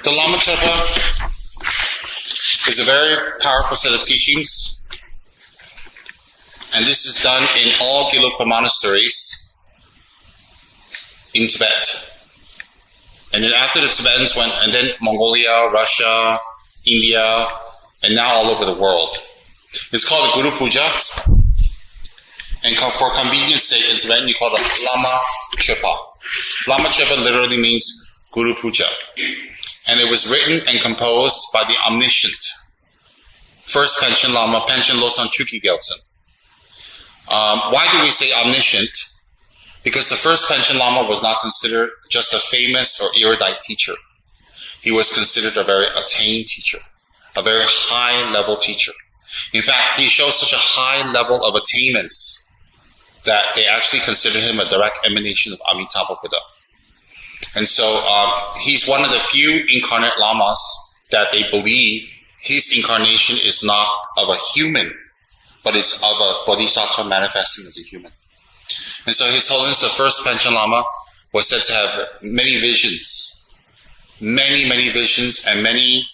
The Lama Chopa is a very powerful set of teachings, and this is done in all Gelugpa monasteries in Tibet. And then after the Tibetans went, and then Mongolia, Russia, India, and now all over the world. It's called the Guru Puja, and for convenience sake in Tibetan you call it Lama Chopa. Lama Chopa literally means Guru Puja. And it was written and composed by the omniscient first Panchen Lama, Panchen Losang Chukyi Gyaltsen. Why do we say omniscient? Because the first Panchen Lama was not considered just a famous or erudite teacher. He was considered a very attained teacher, a very high-level teacher. In fact, he showed such a high level of attainments that they actually consider him a direct emanation of Amitabha Buddha. And so he's one of the few incarnate lamas that they believe his incarnation is not of a human, but it's of a bodhisattva manifesting as a human. And so His Holiness the First Panchen Lama was said to have many visions, many visions, and many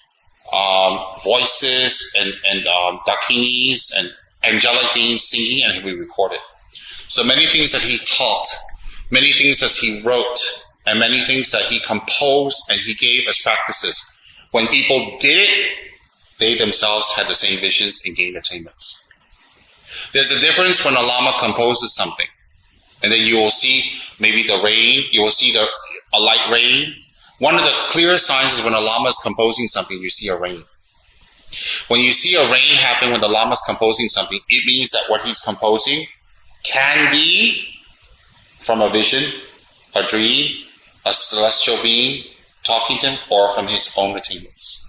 voices and dakinis and angelic beings singing, and he recorded. So many things that he taught, many things that he wrote, and many things that he composed and he gave as practices. When people did it, they themselves had the same visions and gained attainments. There's a difference when a Lama composes something, and then you will see maybe the rain, you will see a light rain. One of the clearest signs is when a Lama is composing something, you see a rain. When you see a rain happen when the Lama is composing something, it means that what he's composing can be from a vision, a dream, a celestial being talking to him, or from his own attainments.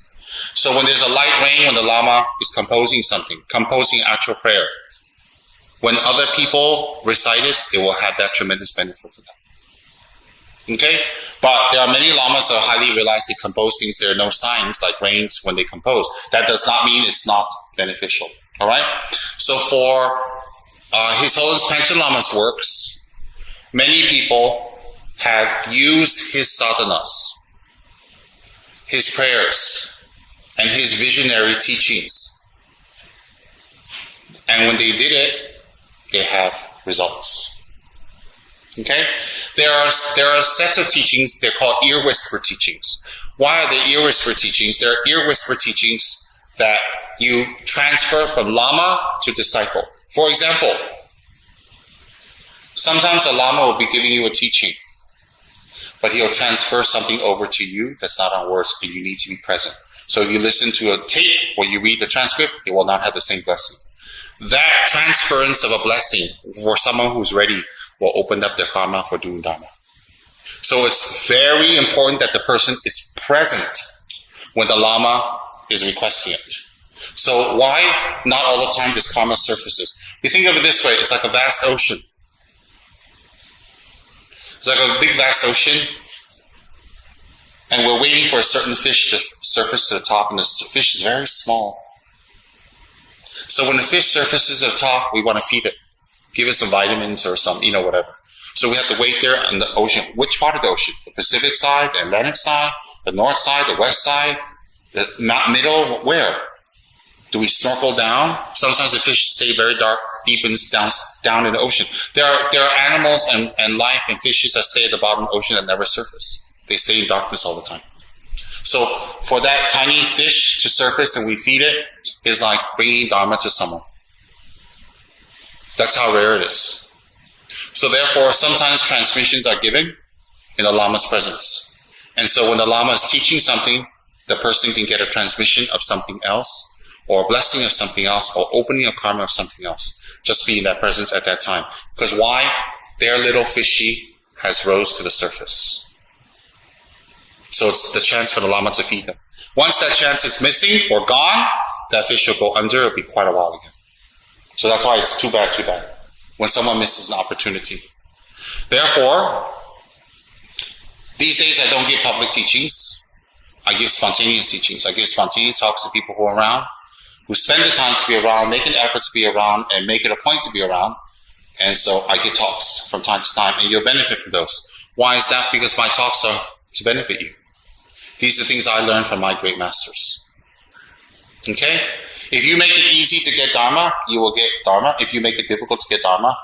So when there's a light rain, when the Lama is composing something, composing actual prayer, when other people recite it, it will have that tremendous benefit for them. Okay? But there are many lamas that are highly realized they compose things. There are no signs like rains when they compose. That does not mean it's not beneficial. All right? So for His Holiness Panchen Lama's works, many people have used his sadhanas, his prayers, and his visionary teachings. And when they did it, they have results. Okay? There are sets of teachings, they're called ear whisper teachings. Why are they ear whisper teachings? They're ear whisper teachings that you transfer from Lama to disciple. For example, sometimes a Lama will be giving you a teaching, but he'll transfer something over to you that's not on words, and you need to be present. So if you listen to a tape or you read the transcript, it will not have the same blessing. That transference of a blessing for someone who's ready will open up their karma for doing Dharma. So it's very important that the person is present when the Lama is requesting it. So why not all the time this karma surfaces? You think of it this way, it's like a vast ocean. It's like a big vast ocean, and we're waiting for a certain fish to surface to the top, and the fish is very small. So when the fish surfaces to the top, we want to feed it. Give it some vitamins or some, whatever. So we have to wait there on the ocean. Which part of the ocean? The Pacific side, the Atlantic side, the north side, the west side, the middle, where? Do we snorkel down? Sometimes the fish stay very dark, deepens down in the ocean. There are animals and life and fishes that stay at the bottom of the ocean that never surface. They stay in darkness all the time. So for that tiny fish to surface and we feed it is like bringing Dharma to someone. That's how rare it is. So therefore, sometimes transmissions are given in the Lama's presence. And so when the Lama is teaching something, the person can get a transmission of something else, or a blessing of something else, or opening of karma of something else. Just be in that presence at that time. Because why? Their little fishy has rose to the surface. So it's the chance for the Lama to feed them. Once that chance is missing or gone, that fish will go under. It'll be quite a while again. So that's why it's too bad when someone misses an opportunity. Therefore, these days I don't give public teachings. I give spontaneous teachings. I give spontaneous talks to people who are around, who spend the time to be around, make an effort to be around, and make it a point to be around. And so I give talks from time to time, and you'll benefit from those. Why is that? Because my talks are to benefit you. These are things I learned from my great masters. Okay? If you make it easy to get Dharma, you will get Dharma. If you make it difficult to get Dharma,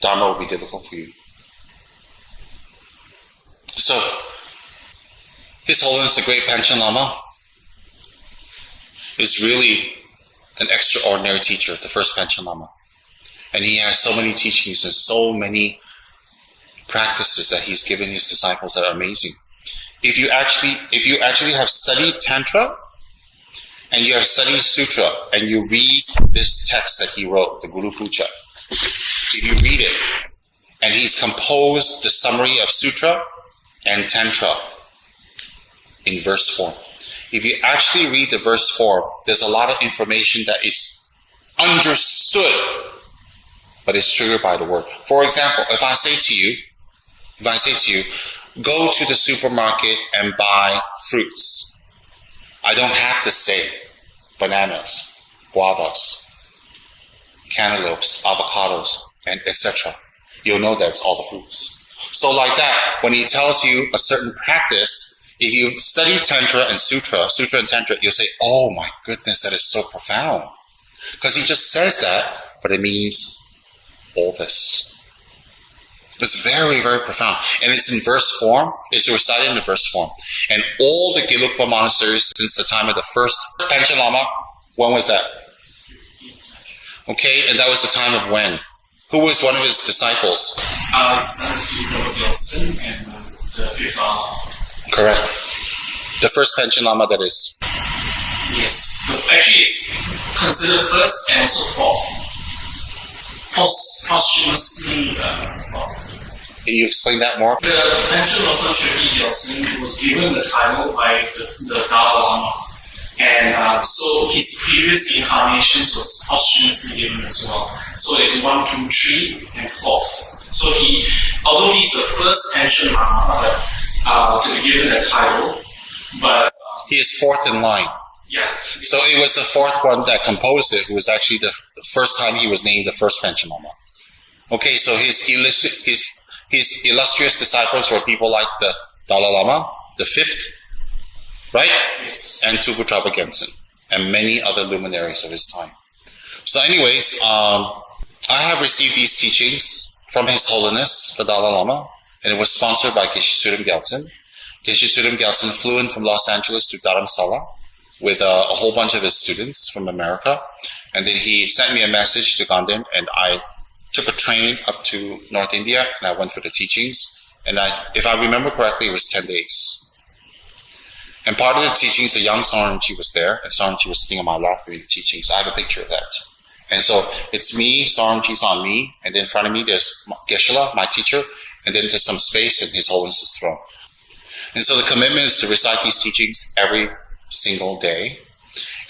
Dharma will be difficult for you. So, His Holiness the Great Panchen Lama is really an extraordinary teacher, the first Panchen Lama. And he has so many teachings and so many practices that he's given his disciples that are amazing. If you actually have studied Tantra and you have studied Sutra and you read this text that he wrote, the Guru Puja, if you read it and he's composed the summary of Sutra and Tantra in verse form. If you actually read the verse form, there's a lot of information that is understood, but it's triggered by the word. For example, if I say to you, go to the supermarket and buy fruits, I don't have to say bananas, guavas, cantaloupes, avocados, and etc. You'll know that's all the fruits. So like that, when he tells you a certain practice, if you study Tantra and Sutra and Tantra, you'll say, oh my goodness, that is so profound. Because he just says that, but it means all this. It's very, very profound. And it's in verse form. It's recited in the verse form. And all the Gelugpa monasteries since the time of the first Panchen Lama, when was that? Okay, and that was the time of when? Who was one of his disciples? Correct. The first Panchen Lama, that is. Yes. So actually, it's considered first and also fourth. Posthumously fourth. Can you explain that more? The Panchen Lama Chopa was given the title by the Dalai Lama. And so his previous incarnations was posthumously given as well. So it's 1, 2, 3, and 4th. So although he's the first Panchen Lama to be given a title, but he is fourth in line. Yeah. So it was the fourth one that composed it, who was actually the first time he was named the first Panchen Lama. Okay, so his illustrious disciples were people like the Dalai Lama, the fifth, right? Yes. And Tupu Traba Gensen, and many other luminaries of his time. So anyways, I have received these teachings from His Holiness, the Dalai Lama, and it was sponsored by Geshe Tsulrim Gyaltsen. Geshe Tsulrim Gyaltsen flew in from Los Angeles to Dharamsala with a whole bunch of his students from America. And then he sent me a message to Gandhin, and I took a train up to North India, and I went for the teachings. And if I remember correctly, it was 10 days. And part of the teachings, the young Saranchi was there, and Saranchi was sitting on my lap during the teachings. I have a picture of that. And so it's me, Saranchi's on me, and then in front of me there's Geshe-la, my teacher, and then there's some space in His Holiness's throne. And so the commitment is to recite these teachings every single day.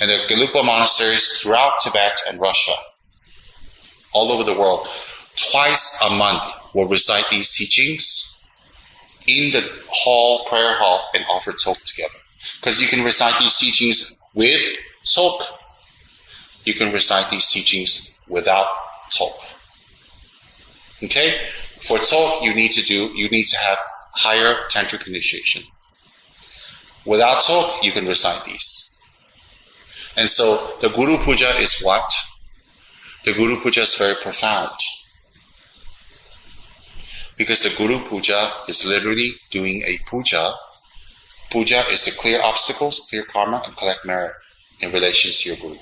And the Gelugpa monasteries throughout Tibet and Russia, all over the world, twice a month will recite these teachings in the prayer hall, and offer tok together. Because you can recite these teachings with tok. You can recite these teachings without tok. Okay? For tok, you need to have higher tantric initiation. Without tok, you can recite these. And so the Guru Puja is what? The Guru Puja is very profound. Because the Guru Puja is literally doing a puja. Puja is to clear obstacles, clear karma, and collect merit in relation to your Guru.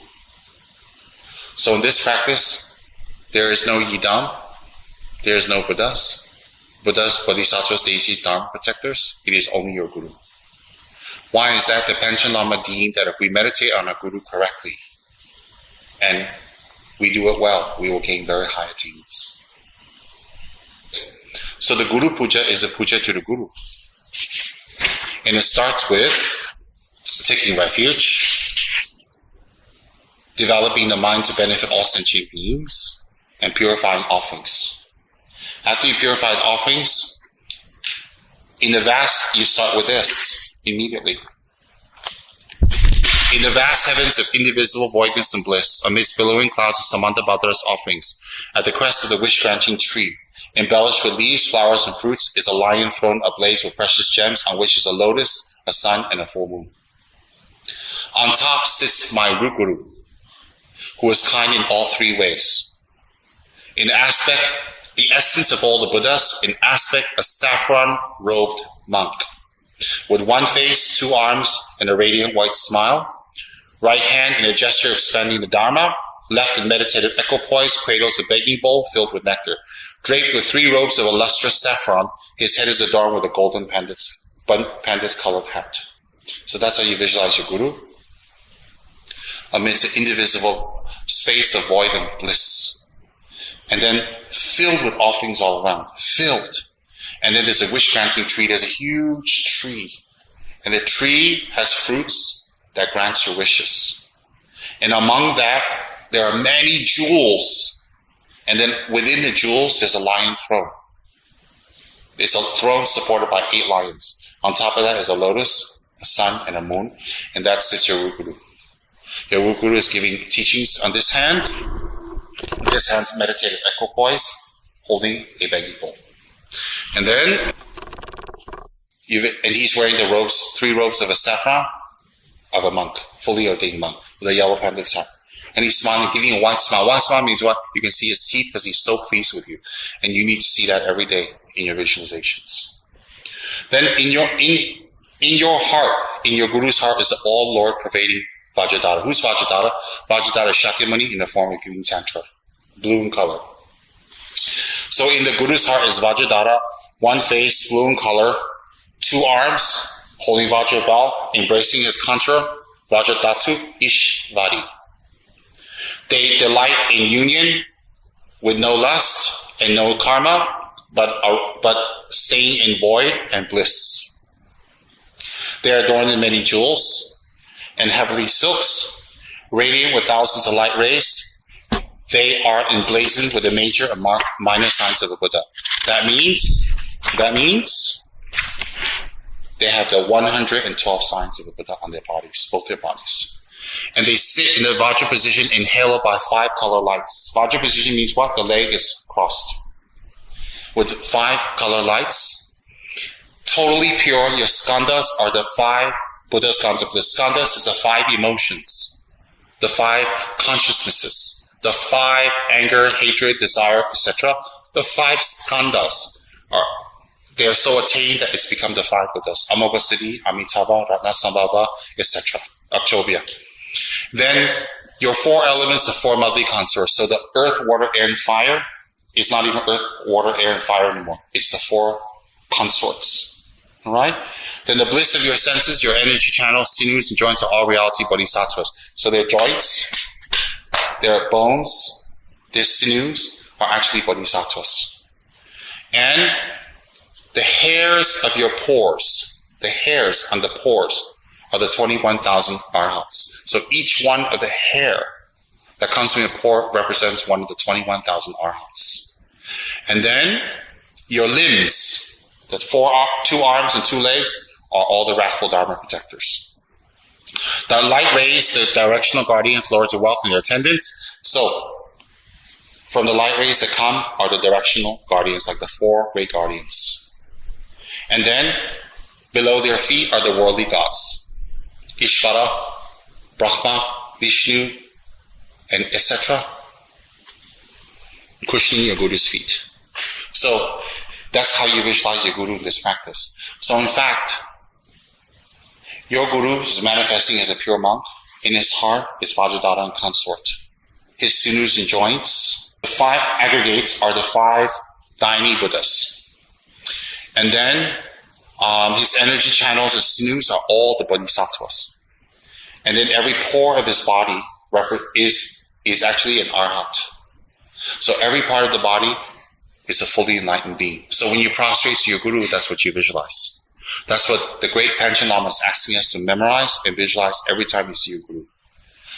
So in this practice, there is no Yidam, there is no Buddhas, Bodhisattvas, deities, Dharma protectors. It is only your Guru. Why is that? The Panchen Lama deemed that if we meditate on our Guru correctly, and we do it well, we will gain very high attainments. So the Guru Puja is a puja to the Guru. And it starts with taking refuge, developing the mind to benefit all sentient beings, and purifying offerings. After you purified offerings, in the vast, you start with this immediately. In the vast heavens of indivisible voidness and bliss, amidst billowing clouds of Samanthabhadara's offerings, at the crest of the wish-granting tree, embellished with leaves, flowers, and fruits, is a lion throne ablaze with precious gems, on which is a lotus a sun, and a full moon. On top sits my root guru, who is kind in all three ways. In aspect, the essence of all the Buddhas, in aspect, a saffron-robed monk, with one face, two arms, and a radiant white smile, right hand in a gesture expanding the Dharma, left in meditative equipoise, cradles a begging bowl filled with nectar. Draped with three robes of a lustrous saffron, his head is adorned with a golden pandas-colored hat. So that's how you visualize your guru, amidst an indivisible space of void and bliss. And then filled with offerings all around, filled. And then there's a wish-granting tree. There's a huge tree. And the tree has fruits that grants your wishes. And among that, there are many jewels. And then within the jewels, there's a lion throne. It's a throne supported by 8 lions. On top of that is a lotus, a sun, and a moon. And that sits your root guru. Your root guru is giving teachings on this hand. This hand's meditative equipoise, holding a begging bowl. And then, he's wearing the robes, 3 robes of a saffron of a monk, fully ordained monk, with a yellow pandas hat. And he's smiling, giving a wide smile. Wide smile means what? You can see his teeth because he's so pleased with you. And you need to see that every day in your visualizations. Then in your heart, in your guru's heart, is the all-Lord pervading Vajradhara. Who's Vajradhara? Vajradhara is Shakyamuni in the form of giving tantra, blue in color. So in the guru's heart is Vajradhara, one face, blue in color, 2 arms, holding Vajra bell, embracing his contra, Vajradhatu Ishvari. They delight in union with no lust and no karma, but staying in void and bliss. They are adorned in many jewels and heavenly silks, radiant with thousands of light rays. They are emblazoned with the major and minor signs of the Buddha. That means they have the 112 signs of the Buddha on their bodies, both their bodies. And they sit in the Vajra position, inhaled by 5 color lights. Vajra position means what? The leg is crossed. With 5 color lights, totally pure, your skandhas are the 5 Buddha skandhas. The skandhas is the 5 emotions, the 5 consciousnesses, the 5 anger, hatred, desire, etc. The 5 skandhas they are so attained that it's become the 5 Buddhas. Amoghasiddhi, Amitabha, Ratnasambhava, etc. Akshobhya. Then your 4 elements, the 4 motherly consorts. So the earth, water, air, and fire is not even earth, water, air, and fire anymore. It's the 4 consorts. All right? Then the bliss of your senses, your energy channels, sinews, and joints are all reality bodhisattvas. So their joints, their bones, their sinews are actually bodhisattvas. And the hairs of your pores, the hairs on the pores are the 21,000 arhats. So each one of the hair that comes from your pore represents one of the 21,000 arhats. And then your limbs, the 2 arms and 2 legs, are all the wrathful Dharma protectors. The light rays, the directional guardians, lords of wealth, and your attendants. So from the light rays that come are the directional guardians, like the 4 great guardians. And then below their feet are the worldly gods. Ishvara, Brahma, Vishnu, and etc. Cushioning your guru's feet. So that's how you visualize your guru in this practice. So in fact, your guru is manifesting as a pure monk. In his heart is Vajradhara and consort. His sinews and joints. The 5 aggregates are the 5 Dhyani Buddhas. And then his energy channels and sinews are all the bodhisattvas. And then every pore of his body is actually an arhat. So every part of the body is a fully enlightened being. So when you prostrate to your guru, that's what you visualize. That's what the great Panchen Lama is asking us to memorize and visualize every time you see your guru.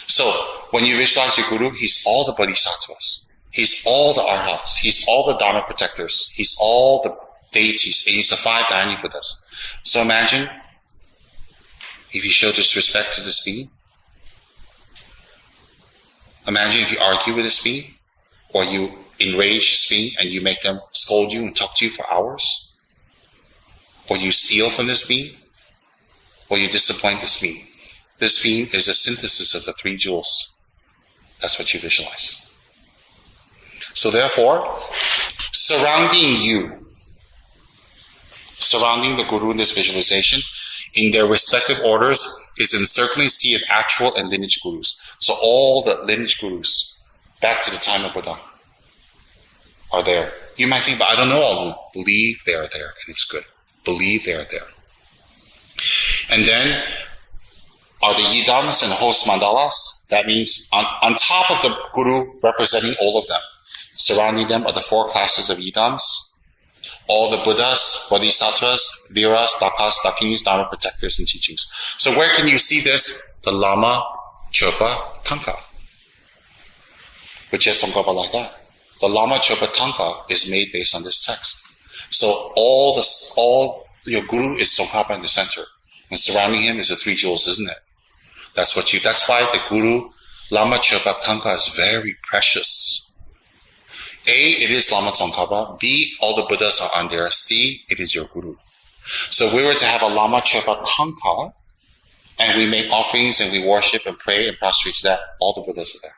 So when you visualize your guru, he's all the bodhisattvas. He's all the arhats. He's all the Dharma protectors. He's all the deities. And he's the 5 Dhyani Buddhas. So imagine if you show disrespect to this being. Imagine if you argue with this being, or you enrage this being and you make them scold you and talk to you for hours, or you steal from this being, Well, you disappoint this being. This being is a synthesis of the three jewels. That's what you visualize. So therefore, surrounding you, surrounding the Guru in this visualization, in their respective orders, is an encircling sea of actual and lineage Gurus. So all the lineage Gurus, back to the time of Buddha, are there. You might think, but I don't know all of them. Believe they are there, and it's good. Believe they are there. And then are the yidams and host mandalas. That means on top of the Guru representing all of them, surrounding them are the four classes of yidams, all the Buddhas, Bodhisattvas, Viras, Dakas, Dakinis, Dharma protectors, and teachings. So where can you see this? The Lama Chopa Tanka, which is Tsongkhapa like that. The Lama Chopa Tanka is made based on this text. So all your Guru is Tsongkhapa in the center, and surrounding him is the three jewels, isn't it? That's why the Guru Lama Chopa Tanka is very precious. A, it is Lama Tsongkhapa. B, all the Buddhas are on there. C, it is your Guru. So if we were to have a Lama Chopa Tanka, and we make offerings and we worship and pray and prostrate to that, all the Buddhas are there.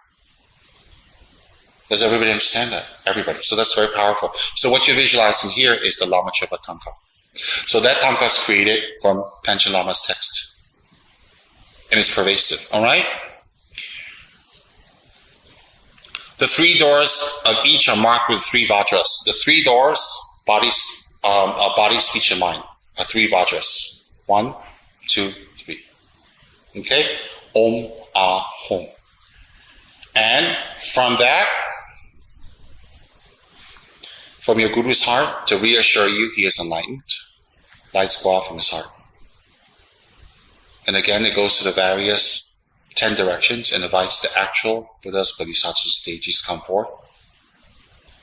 Does everybody understand that? Everybody. So that's very powerful. So what you're visualizing here is the Lama Chopa Tanka. So that Tanka is created from Panchen Lama's text. And it's pervasive. All right? The three doors of each are marked with three vajras. The three doors, body, speech, and mind, are three vajras. 1, 2, 3. Okay? Om, Ah, Hum. And from that, from your Guru's heart, to reassure you he is enlightened, lights go off from his heart. And again, it goes to the various 10 directions and invites the actual Buddhas, Bodhisattvas, deities come forth,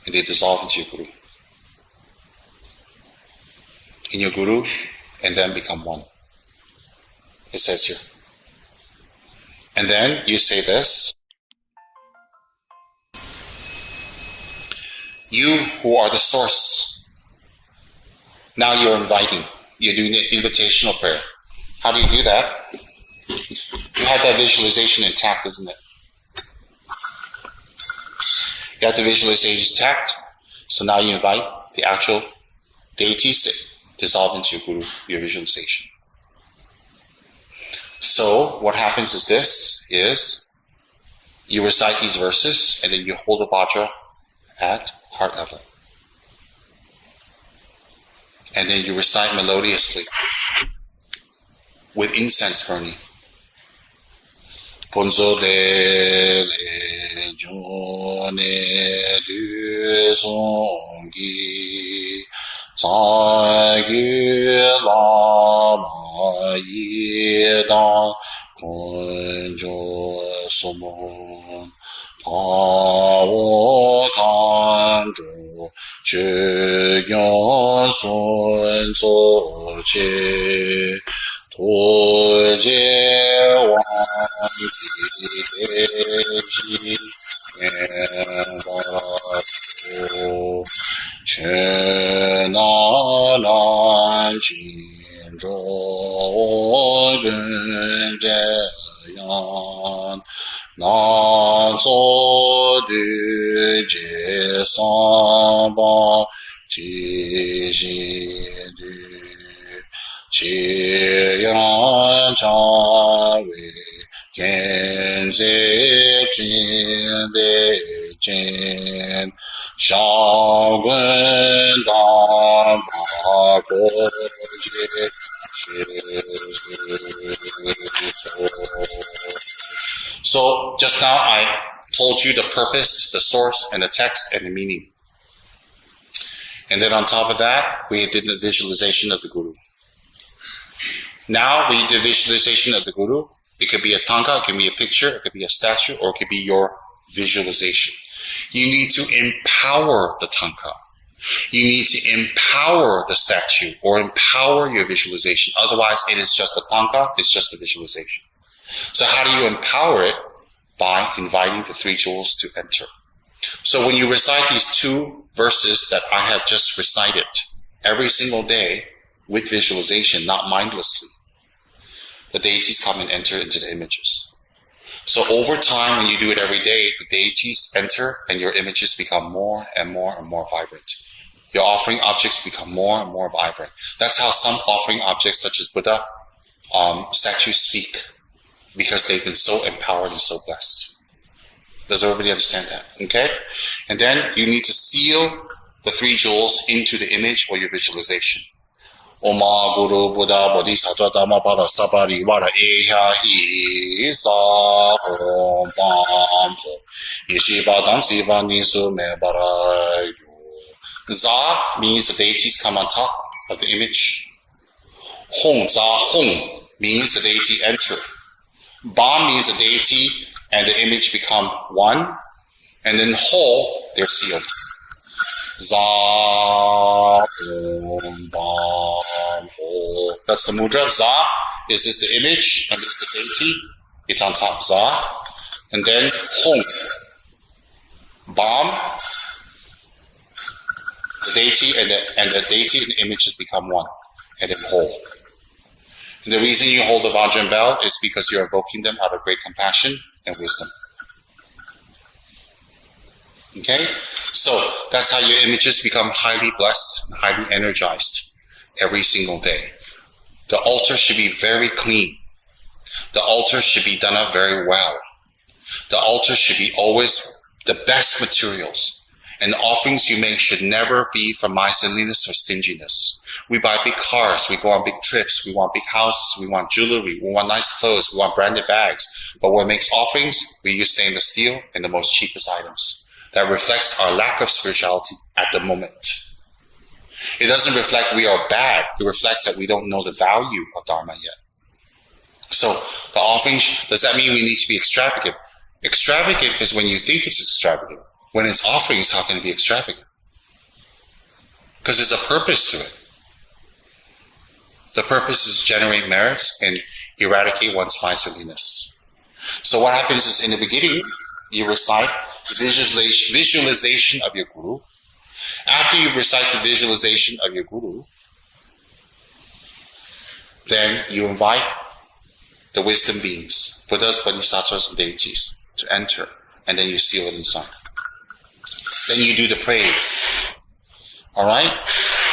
and they dissolve into your Guru. In your Guru, and then become one. It says here. And then you say this. You who are the source. Now you're inviting. You're doing the invitational prayer. How do you do that? You have that visualization intact, isn't it? You have the visualization intact. So now you invite the actual deities to dissolve into your Guru, your visualization. So what happens is this, is you recite these verses and then you hold the vajra at heart level. And then you recite melodiously with incense burning. Ponzo de le jone du songi zangyu lama yidan ponjo somon tawo kanjo che yon son so che Chiyan chawe kenze chinde chen shagun dan So just now I told you the purpose, the source, and the text, and the meaning. And then on top of that, we did the visualization of the Guru. Now we do visualization of the Guru. It could be a tanka, it could be a picture, it could be a statue, or it could be your visualization. You need to empower the tanka. You need to empower the statue or empower your visualization. Otherwise, it is just a tanka, it's just a visualization. So how do you empower it? By inviting the three jewels to enter. So when you recite these two verses that I have just recited every single day with visualization, not mindlessly, the deities come and enter into the images. So over time, when you do it every day, the deities enter and your images become more and more and more vibrant. Your offering objects become more and more vibrant. That's how some offering objects such as Buddha statues speak, because they've been so empowered and so blessed. Does everybody understand that? Okay? And then you need to seal the 3 jewels into the image or your visualization. Oma Guru Buddha Bodhisattva Dhamma Pada Sabari Vara Eha Hi Sa Om Bam Yeshiba Dam Siva Nisu Me Bara. Za means the deities come on top of the image. Hong Za Hong means the deity enter. Bam means the deity and the image become one. And then Ho, they're sealed. Za Om Bam Ho. That's the mudra. Za is this the image and this is the deity. It's on top. Za. And then Hong. Bam. The deity and the deity and the images become one, and then whole. And the reason you hold the Vajra bell is because you're invoking them out of great compassion and wisdom. Okay? So that's how your images become highly blessed and highly energized every single day. The altar should be very clean. The altar should be done up very well. The altar should be always the best materials. And the offerings you make should never be from miserliness or stinginess. We buy big cars, we go on big trips, we want big houses, we want jewelry, we want nice clothes, we want branded bags. But when it makes offerings, we use stainless steel and the most cheapest items. That reflects our lack of spirituality at the moment. It doesn't reflect we are bad. It reflects that we don't know the value of Dharma yet. So the offerings, does that mean we need to be extravagant? Extravagant is when you think it's extravagant. When it's offerings, how can it be extravagant? Because there's a purpose to it. The purpose is to generate merits and eradicate one's miserliness. So what happens is in the beginning, you recite the visualization of your Guru. After you recite the visualization of your Guru, then you invite the wisdom beings, Buddhas, Bodhisattvas, and deities to enter, and then you seal it inside. Then you do the praise. Alright?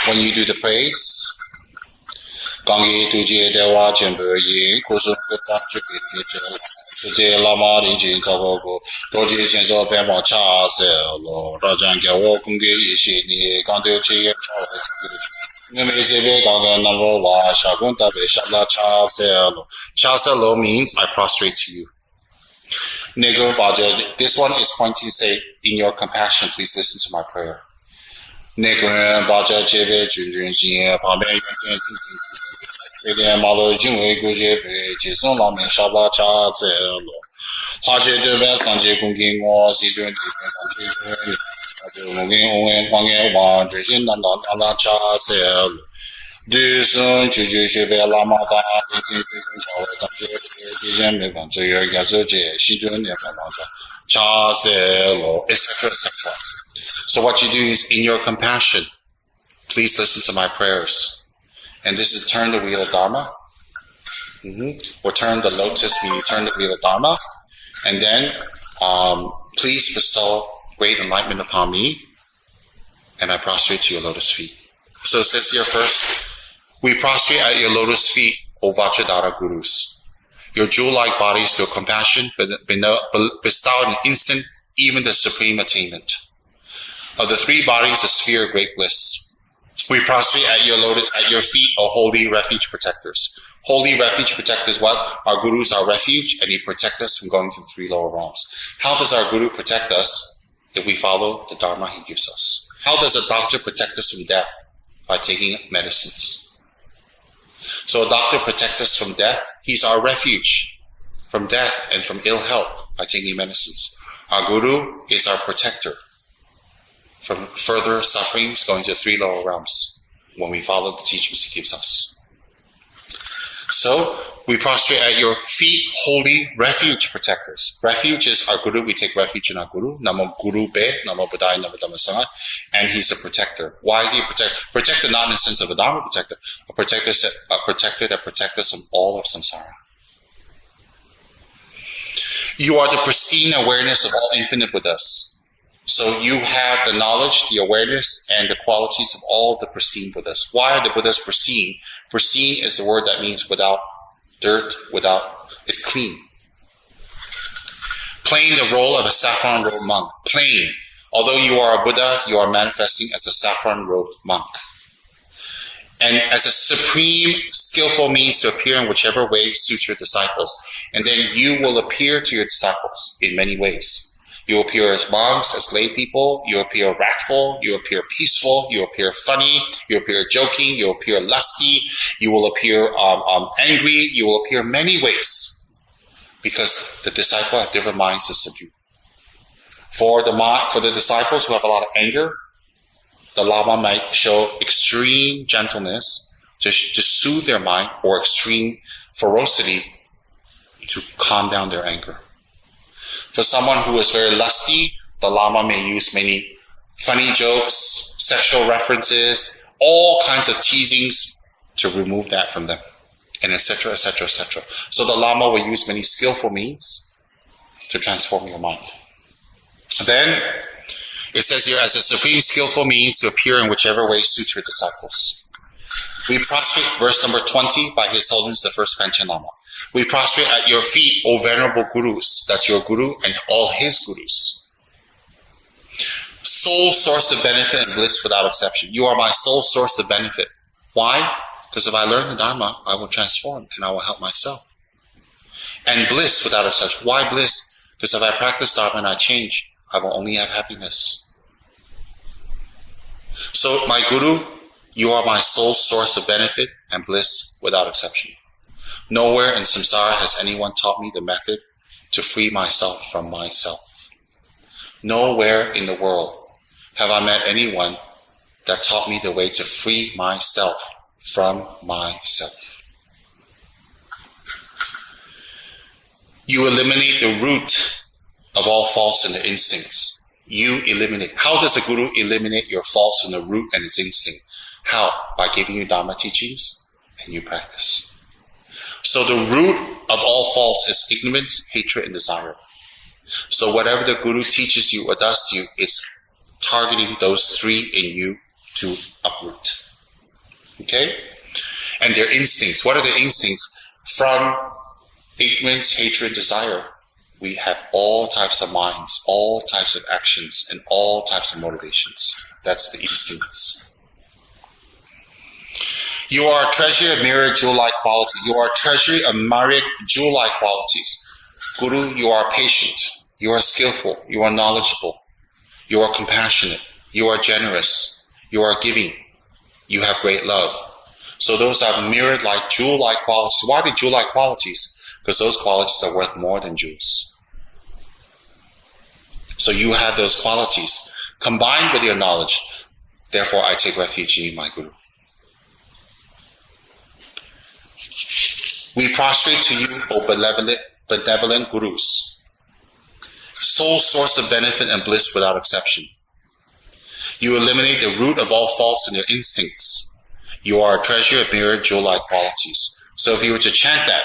When you do the praise, Gangi Tuje Dewa Jembe Yin Kusum Kutam Tuje Lama Rinjin Kagogo Doji Chenzo Pema Cha Selo Rajan Gyawo Kungi Ishi Ni Gandu Chie Cha Selo means I prostrate to you. Nego Baja, this one is pointing to say, in your compassion, please listen to my prayer. Nego Baja Jebe Junjun Xin Pambe Yuen Malo Jinwei Gujebe Jisung Lamin Shabla Cha Zelo Haje Debe Sanje Kunging Wo Zizun Mungin Wen Huangen Wan Jishin Nandan Ala Cha Zelo Dusun Juju Shebe Lama Da etc., etc. So what you do is, in your compassion, please listen to my prayers. And this is turn the wheel of Dharma. Or turn the lotus, meaning turn the wheel of Dharma. And then please bestow great enlightenment upon me. And I prostrate to your lotus feet. So it says here first, we prostrate at your lotus feet, O Vajradhara Gurus. Your jewel-like bodies feel compassion, bestow in an instant even the supreme attainment. Of the 3 bodies, the sphere of great bliss. We prostrate at your feet, O holy refuge protectors. Holy refuge protectors, what? Our Gurus are refuge, and he protects us from going to the 3 lower realms. How does our Guru protect us? If we follow the Dharma he gives us. How does a doctor protect us from death? By taking medicines. So a doctor protects us from death. He's our refuge from death and from ill health by taking medicines. Our Guru is our protector from further sufferings going to 3 lower realms when we follow the teachings he gives us. So we prostrate at your feet, holy refuge protectors. Refuge is our Guru. We take refuge in our Guru. Namo Guru Be, Namo Buddhaya, Namo Dhamma Sangha. And he's a protector. Why is he a protector? Protector not in the sense of a Dharma protector. A protector that protects us from all of samsara. You are the pristine awareness of all infinite Buddhas. So you have the knowledge, the awareness, and the qualities of all the pristine Buddhas. Why are the Buddhas pristine? Pristine is the word that means without dirt, it's clean. Playing the role of a saffron-robed monk. Playing. Although you are a Buddha, you are manifesting as a saffron-robed monk. And as a supreme, skillful means to appear in whichever way suits your disciples. And then you will appear to your disciples in many ways. You appear as monks, as lay people. You appear wrathful. You appear peaceful. You appear funny. You appear joking. You appear lusty. You will appear angry. You will appear many ways. Because the disciple have different minds to subdue. For the disciples who have a lot of anger, the Lama might show extreme gentleness to soothe their mind, or extreme ferocity to calm down their anger. For someone who is very lusty, the Lama may use many funny jokes, sexual references, all kinds of teasings to remove that from them, and etc., etc., etc. So the Lama will use many skillful means to transform your mind. Then, it says here, as a supreme skillful means to appear in whichever way suits your disciples. We prostrate, verse number 20, by His Holiness the First Panchen Lama. We prostrate at your feet, O venerable gurus. That's your guru and all his gurus. Sole source of benefit and bliss without exception. You are my sole source of benefit. Why? Because if I learn the Dharma, I will transform and I will help myself. And bliss without exception. Why bliss? Because if I practice Dharma and I change, I will only have happiness. So, my Guru, you are my sole source of benefit and bliss without exception. Nowhere in samsara has anyone taught me the method to free myself from myself. Nowhere in the world have I met anyone that taught me the way to free myself from myself. You eliminate the root of all faults and the instincts. You eliminate. How does a guru eliminate your faults and the root and its instinct? How? By giving you Dharma teachings and you practice. So the root of all faults is ignorance, hatred, and desire. So whatever the guru teaches you or does to you, it's targeting those three in you to uproot. Okay? And their instincts. What are the instincts? From ignorance, hatred, desire, we have all types of minds, all types of actions, and all types of motivations. That's the instincts. You are a treasury of myriad jewel-like qualities. You are a treasury of myriad jewel-like qualities. Guru, you are patient. You are skillful. You are knowledgeable. You are compassionate. You are generous. You are giving. You have great love. So those are myriad-like, jewel-like qualities. Why are they jewel-like qualities? Because those qualities are worth more than jewels. So you have those qualities combined with your knowledge. Therefore, I take refuge in you, my Guru. We prostrate to you, O benevolent gurus, sole source of benefit and bliss without exception. You eliminate the root of all faults in your instincts. You are a treasure of myriad jewel-like qualities. So if you were to chant that,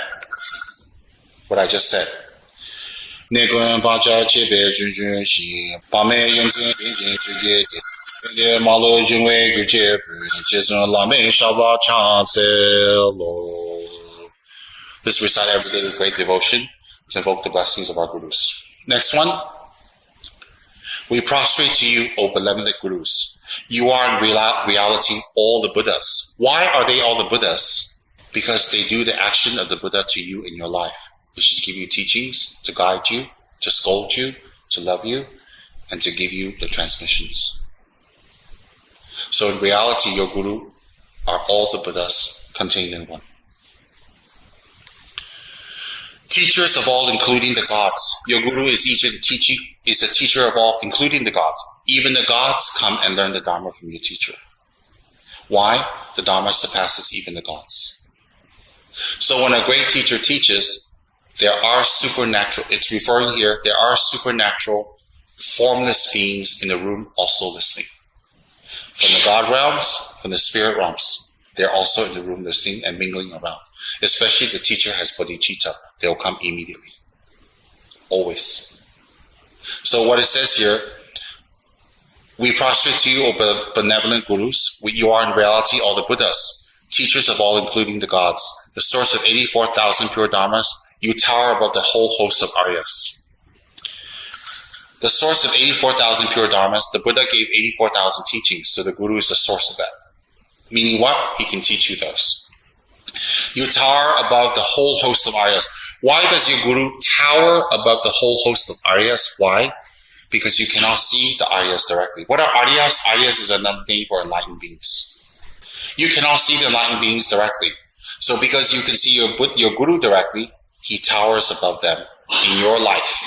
what I just said, this is recited every day with great devotion to invoke the blessings of our gurus. Next one. We prostrate to you, O benevolent gurus. You are in reality all the Buddhas. Why are they all the Buddhas? Because they do the action of the Buddha to you in your life, which is give you teachings, to guide you, to scold you, to love you, and to give you the transmissions. So in reality, your guru are all the Buddhas contained in one. Teachers of all, including the gods. Your guru is a teacher of all, including the gods. Even the gods come and learn the Dharma from your teacher. Why? The Dharma surpasses even the gods. So when a great teacher teaches, there are supernatural, it's referring here, there are supernatural, formless beings in the room also listening. From the God realms, from the spirit realms, they're also in the room listening and mingling around. Especially if the teacher has bodhicitta, they'll come immediately. always. So what it says here, we prostrate to you, O benevolent gurus. You are in reality all the Buddhas, teachers of all, including the gods, the source of 84,000 pure dharmas. You tower above the whole host of Aryas. The source of 84,000 pure dharmas, the Buddha gave 84,000 teachings, so the guru is the source of that. Meaning what? He can teach you those. You tower above the whole host of Aryas. Why does your guru tower above the whole host of Aryas? Why? Because you cannot see the Aryas directly. What are Aryas? Aryas is another name for enlightened beings. You cannot see the enlightened beings directly. So because you can see your guru directly, he towers above them in your life.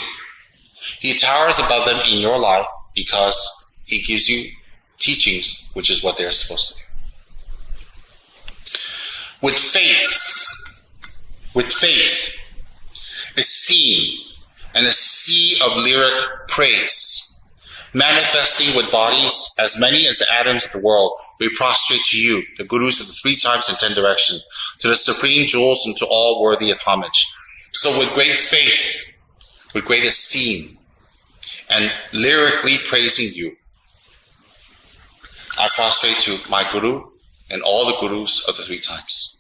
He towers above them in your life because he gives you teachings, which is what they're supposed to do. With faith, esteem, and a sea of lyric praise, manifesting with bodies as many as the atoms of the world, we prostrate to you, the gurus of the 3 times and 10 directions, to the supreme jewels and to all worthy of homage. So with great faith, with great esteem, and lyrically praising you, I prostrate to my guru and all the gurus of the 3 times.